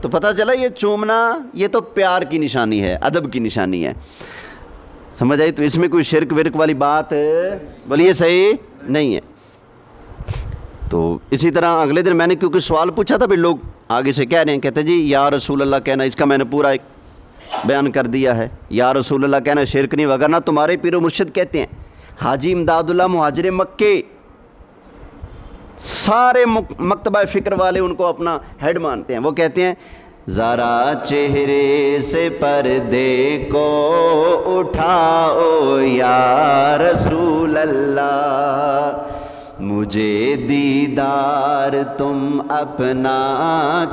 تو پتہ چلا یہ چومنا یہ تو پیار کی نشانی ہے، ادب کی نشانی ہے، سمجھ آئی؟ تو اس میں کوئی شرک ورک والی بات بولیے صحیح نہیں ہے۔ تو اسی طرح اگلے دن میں نے کیونکہ سوال پوچھا تھا، پھر لوگ آگے سے کہہ رہے ہیں، کہتے جی یا رسول اللہ کہنا، اس کا میں نے پورا ایک بیان کر دیا ہے، یا رسول اللہ کہنا شرک نہیں، وگرنہ تمہارے پیر و مرشد کہتے ہیں۔ حاجی امداد اللہ مہاجر مکے سارے مکتبہ فکر والے ان کو اپنا ہیڈ مانتے ہیں، وہ کہتے ہیں ذرا چہرے سے پردے کو اٹھاؤ یا رسول اللہ، مجھے دیدار تم اپنا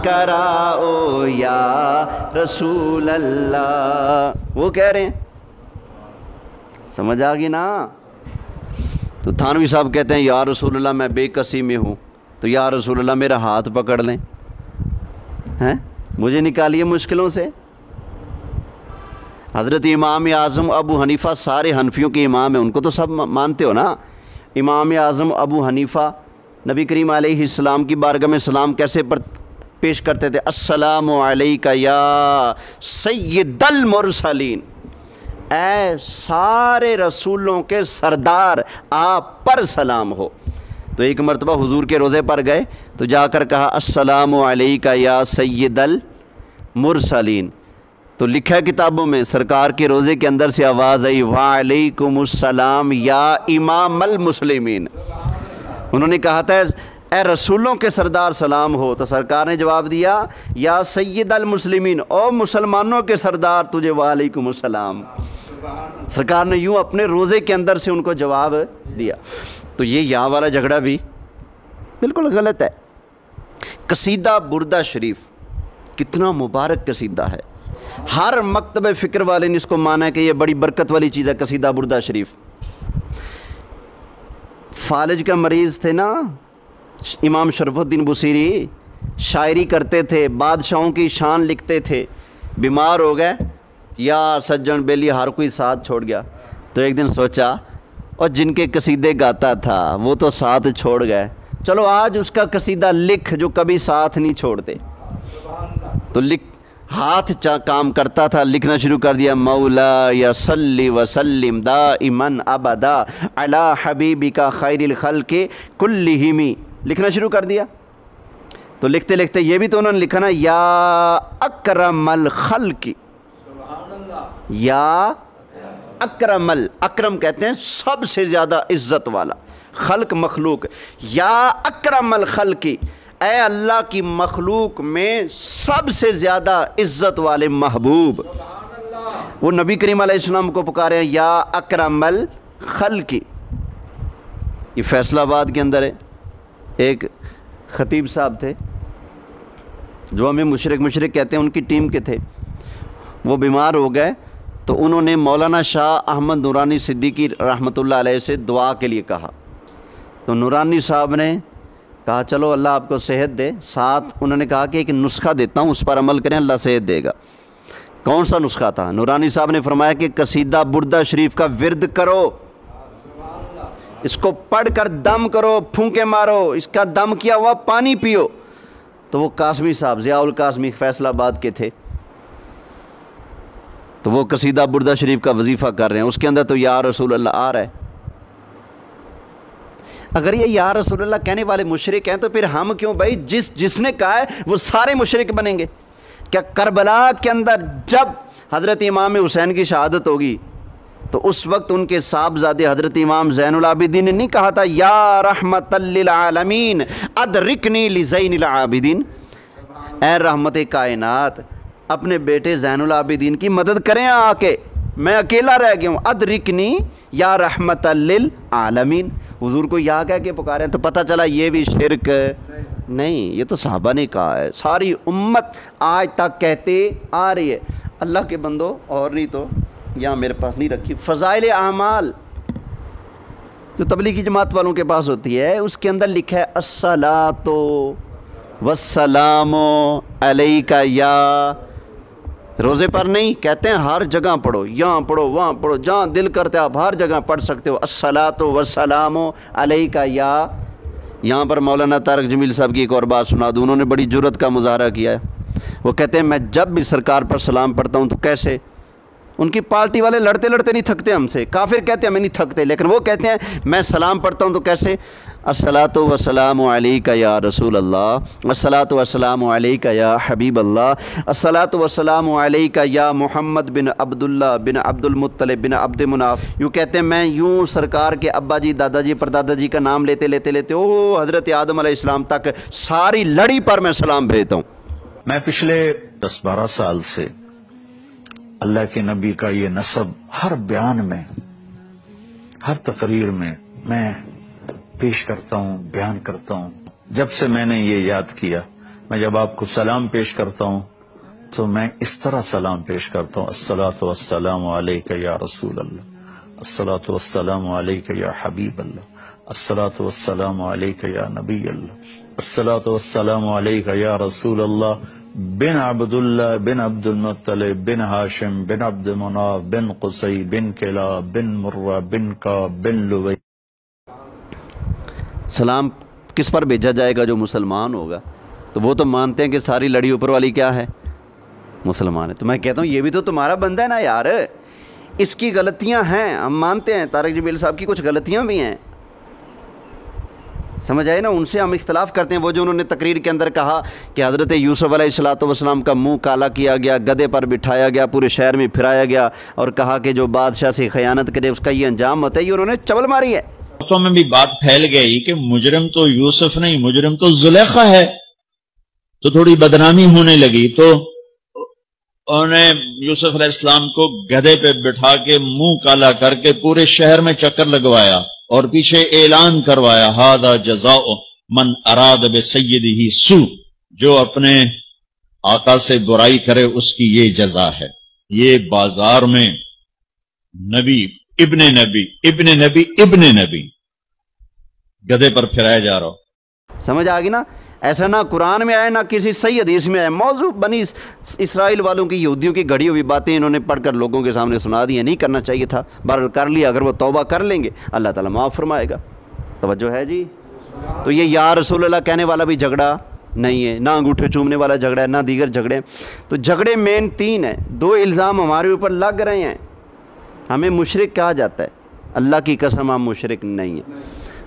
کراؤ یا رسول اللہ، وہ کہہ رہے ہیں، سمجھ آ گئی نا؟ تو تھانوی صاحب کہتے ہیں یا رسول اللہ میں بے کسی میں ہوں، تو یا رسول اللہ میرا ہاتھ پکڑ لیں، ہیں مجھے نکالیے مشکلوں سے۔ حضرت امام اعظم ابو حنیفہ سارے حنفیوں کے امام ہیں، ان کو تو سب مانتے ہو نا۔ امام اعظم ابو حنیفہ نبی کریم علیہ السلام کی بارگاہ میں سلام کیسے پیش کرتے تھے؟ السلام علیکہ یا سید المرسلین، اے سارے رسولوں کے سردار آپ پر سلام ہو۔ تو ایک مرتبہ حضور کے روضے پر گئے تو جا کر کہا السلام علیکہ یا سید المرسلین، تو لکھا ہے کتابوں میں، سرکار کے روضے کے اندر سے آواز آئی وعلیکم السلام یا امام المسلمین، انہوں نے کہا تھا اے رسولوں کے سردار سلام ہو، تو سرکار نے جواب دیا یا سید المسلمین، او مسلمانوں کے سردار تجھے وعلیکم السلام۔ سرکار نے یوں اپنے روزے کے اندر سے ان کو جواب دیا۔ تو یہ یا والا جھگڑا بھی بالکل غلط ہے۔ قصیدہ بردہ شریف کتنا مبارک قصیدہ ہے، ہر مکتب فکر والے نے اس کو مانا ہے کہ یہ بڑی برکت والی چیز ہے قصیدہ بردہ شریف۔ فالج کا مریض تھے نا امام شرف الدین بصیری، شاعری کرتے تھے، بادشاہوں کی شان لکھتے تھے، بیمار ہو گئے، یا سجن بیلی ہر کوئی ساتھ چھوڑ گیا، تو ایک دن سوچا اور جن کے قصیدے گاتا تھا وہ تو ساتھ چھوڑ گئے، چلو آج اس کا قصیدہ لکھ جو کبھی ساتھ نہیں چھوڑتے۔ تو ہاتھ کام کرتا تھا، لکھنا شروع کر دیا مولا یا صلی وسلم دائما ابدا علی حبیبک خیر الخلق کلہم، لکھنا شروع کر دیا۔ تو لکھتے لکھتے یہ بھی تو انہوں نے لکھا نا یا اکرم الخلق، یا اکرم اکرم کہتے ہیں سب سے زیادہ عزت والا، خلق مخلوق، یا اکرم الخلق، اے اللہ کی مخلوق میں سب سے زیادہ عزت والے محبوب، وہ نبی کریم علیہ السلام کو پکارے ہیں یا اکرم الخلق۔ یہ فیصل آباد کے اندر ہے، ایک خطیب صاحب تھے جو ہمیں مشرک کہتے ہیں، ان کی ٹیم کے تھے، وہ بیمار ہو گئے تو انہوں نے مولانا شاہ احمد نورانی صدیقی رحمۃ اللہ علیہ سے دعا کے لیے کہا، تو نورانی صاحب نے کہا چلو اللہ آپ کو صحت دے، ساتھ انہوں نے کہا کہ ایک نسخہ دیتا ہوں اس پر عمل کریں اللہ صحت دے گا۔ کون سا نسخہ تھا؟ نورانی صاحب نے فرمایا کہ قصیدہ بردہ شریف کا ورد کرو، اس کو پڑھ کر دم کرو، پھونکے مارو، اس کا دم کیا ہوا پانی پیو۔ تو وہ قاسمی صاحب ضیاء القاسمی فیصل آباد کے تھے، تو وہ قصیدہ بردہ شریف کا وظیفہ کر رہے ہیں، اس کے اندر تو یا رسول اللہ آ رہا ہے۔ اگر یہ یا رسول اللہ کہنے والے مشرک ہیں تو پھر ہم کیوں بھائی، جس نے کہا ہے وہ سارے مشرک بنیں گے؟ کیا کربلا کے اندر جب حضرت امام حسین کی شہادت ہوگی تو اس وقت ان کے صاحبزادے حضرت امام زین العابدین نے نہیں کہا تھا یا رحمت للعالمین ادرکنی لزین العابدین، اے رحمت کائنات اپنے بیٹے زین العابدین کی مدد کریں آ کے، میں اکیلا رہ گیا ہوں، ادرکنی یا رحمت للعالمین، حضور کو یا کہہ کے پکارے ہیں۔ تو پتہ چلا یہ بھی شرک نہیں، یہ تو صحابہ نے کہا ہے، ساری امت آج تک کہتے آ رہی ہے۔ اللہ کے بندو، اور نہیں تو یہاں میرے پاس نہیں رکھی، فضائل اعمال جو تبلیغی جماعت والوں کے پاس ہوتی ہے، اس کے اندر لکھا ہے الصلاۃ والسلام علیکہ، یا روزے پر نہیں، کہتے ہیں ہر جگہ پڑھو، یہاں پڑھو وہاں پڑھو، جہاں دل کرتے آپ ہر جگہ پڑھ سکتے ہو، الصلاۃ والسلام علیکہ، یا یہاں پر مولانا طارق جمیل صاحب کی ایک اور بات سنا دوں، انہوں نے بڑی جرأت کا مظاہرہ کیا ہے۔ وہ کہتے ہیں میں جب بھی سرکار پر سلام پڑھتا ہوں تو کیسے، ان کی پارٹی والے لڑتے لڑتے نہیں تھکتے ہم سے، کافر کہتے ہیں ہمیں نہیں تھکتے، لیکن وہ کہتے ہیں میں سلام پڑھتا ہوں تو کیسے، الصلاۃ والسلام علیک یا رسول اللہ، الصلاۃ والسلام علیک یا حبیب اللہ، الصلاۃ والسلام علیک یا محمد بن عبداللہ بن عبد المطلب بن عبد مناف۔ یوں کہتے ہیں میں یوں سرکار کے ابا جی، دادا جی، پردادا جی کا نام لیتے لیتے لیتے او حضرت آدم علیہ السلام تک ساری لڑی پر میں سلام بھیجتا ہوں۔ میں پچھلے 10-12 سال سے اللہ کے نبی کا یہ نسب ہر بیان میں، ہر تقریر میں پیش کرتا ہوں، بیان کرتا ہوں۔ جب سے میں نے یہ یاد کیا، میں جب آپ کو سلام پیش کرتا ہوں تو میں اس طرح سلام پیش کرتا ہوں، الصلاۃ والسلام علیک یا رسول اللہ، الصلاۃ والسلام علیک یا حبیب اللہ، الصلاۃ والسلام علیک یا نبی اللہ، الصلاۃ والسلام علیک یا رسول اللہ بن عبداللہ بن عبد المطلب بن ہاشم بن عبد مناف بن قصی بن کلاب بن مرہ بن کعب بن لوی۔ سلام کس پر بھیجا جائے گا؟ جو مسلمان ہوگا، تو وہ تو مانتے ہیں کہ ساری لڑی اوپر والی کیا ہے؟ مسلمان ہے۔ تو میں کہتا ہوں یہ بھی تو تمہارا بندہ ہے نا یار، اس کی غلطیاں ہیں، ہم مانتے ہیں طارق جبیل صاحب کی کچھ غلطیاں بھی ہیں، سمجھ آئے نا، ان سے ہم اختلاف کرتے ہیں۔ وہ جو انہوں نے تقریر کے اندر کہا کہ حضرت یوسف علیہ السلام کا منہ کالا کیا گیا، گدھے پر بٹھایا گیا، پورے شہر میں پھرایا گیا، اور کہا کہ جو بادشاہ سے خیانت کرے اس کا یہ انجام ہوتا ہے، یہ انہوں نے چبل ماری ہے۔ تو میں بھی بات پھیل گئی کہ مجرم تو یوسف نہیں، مجرم تو زلیخا ہے، تو تھوڑی بدنامی ہونے لگی، تو انہوں نے یوسف علیہ السلام کو گدھے پہ بٹھا کے منہ کالا کر کے پورے شہر میں چکر لگوایا اور پیچھے اعلان کروایا ھذا جزاء من اراد بسیدہ سوء، جو اپنے آقا سے برائی کرے اس کی یہ جزا ہے۔ یہ بازار میں نبی ابن نبی ابن نبی ابن نبی گدھے پر پھرایا جا رہا ہو۔ سمجھ آ گئی نا؟ ایسا نہ قرآن میں آئے نہ کسی صحیح حدیث میں آئے، موضوع بنی اسرائیل والوں کی، یہودیوں کی گھڑی ہوئی باتیں انہوں نے پڑھ کر لوگوں کے سامنے سنا دی ہیں، نہیں کرنا چاہیے تھا، بہرحال کر لیا، اگر وہ توبہ کر لیں گے اللہ تعالیٰ معاف فرمائے گا۔ توجہ ہے جی؟ تو یہ یا رسول اللہ کہنے والا بھی جھگڑا نہیں ہے، نہ انگوٹھے چومنے والا جھگڑا ہے، نہ دیگر جھگڑے۔ تو جھگڑے مین 3 ہیں، 2 الزام ہمارے اوپر لگ رہے ہیں، ہمیں مشرک کہا جاتا ہے، اللہ کی قسم ہم مشرک نہیں ہیں،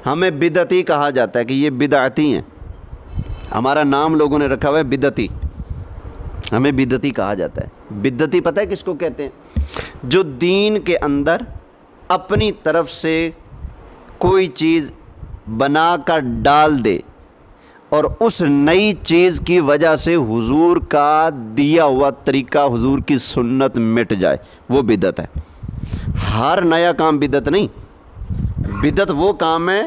ہمیں بدعتی کہا جاتا ہے کہ یہ بدعتی ہیں، ہمارا نام لوگوں نے رکھا ہوا ہے بدعتی، ہمیں بدعتی کہا جاتا ہے۔ بدعتی پتہ ہے کس کو کہتے ہیں؟ جو دین کے اندر اپنی طرف سے کوئی چیز بنا کر ڈال دے اور اس نئی چیز کی وجہ سے حضور کا دیا ہوا طریقہ، حضور کی سنت مٹ جائے، وہ بدعت ہے۔ ہر نیا کام بدعت نہیں، بدعت وہ کام ہے،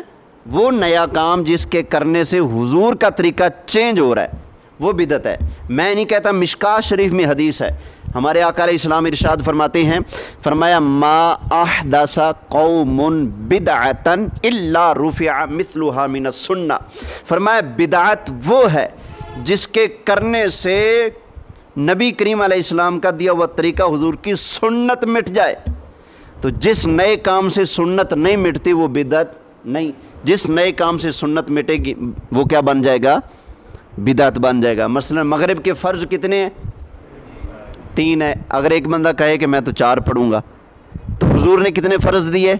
وہ نیا کام جس کے کرنے سے حضور کا طریقہ چینج ہو رہا ہے، وہ بدعت ہے۔ میں نہیں کہتا، مشکاۃ شریف میں حدیث ہے، ہمارے آقا علیہ السلام ارشاد فرماتے ہیں، فرمایا ما احدث قوم بدعۃ الا رفع مثلها من السنہ، فرمایا بدعت وہ ہے جس کے کرنے سے نبی کریم علیہ السلام کا دیا ہوا طریقہ، حضور کی سنت مٹ جائے۔ تو جس نئے کام سے سنت نہیں مٹتی وہ بدعت نہیں، جس نئے کام سے سنت مٹے گی وہ کیا بن جائے گا؟ بدعت بن جائے گا۔ مثلا مغرب کے فرض کتنے ہیں؟ 3 ہیں۔ اگر ایک بندہ کہے کہ میں تو 4 پڑھوں گا، تو حضور نے کتنے فرض دیے؟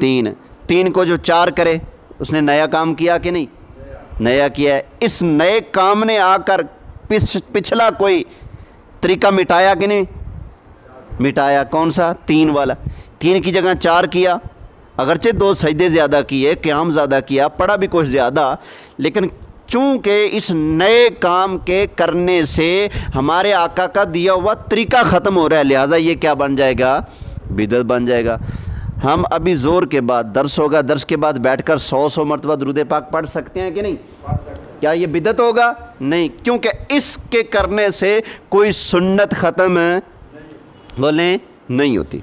3۔ 3 کو جو 4 کرے اس نے نیا کام کیا کہ نہیں؟ نیا کیا ہے۔ اس نئے کام نے آ کر پچھلا کوئی طریقہ مٹایا کہ نہیں مٹایا؟ کون سا؟ 3 والا۔ 3 کی جگہ 4 کیا، اگرچہ 2 سجدے زیادہ کیے، قیام زیادہ کیا، پڑھا بھی کچھ زیادہ، لیکن چونکہ اس نئے کام کے کرنے سے ہمارے آقا کا دیا ہوا طریقہ ختم ہو رہا ہے، لہٰذا یہ کیا بن جائے گا؟ بدعت بن جائے گا۔ ہم ابھی زور کے بعد درس ہوگا، درس کے بعد بیٹھ کر 100 مرتبہ درود پاک پڑھ سکتے ہیں کہ نہیں؟ کیا یہ بدعت ہوگا؟ نہیں، کیونکہ اس کے کرنے سے کوئی سنت ختم بولیں نہیں ہوتی۔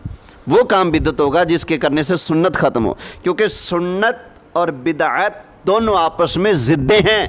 وہ کام بدعت ہوگا جس کے کرنے سے سنت ختم ہو، کیونکہ سنت اور بدعت دونوں آپس میں ضدیں ہیں۔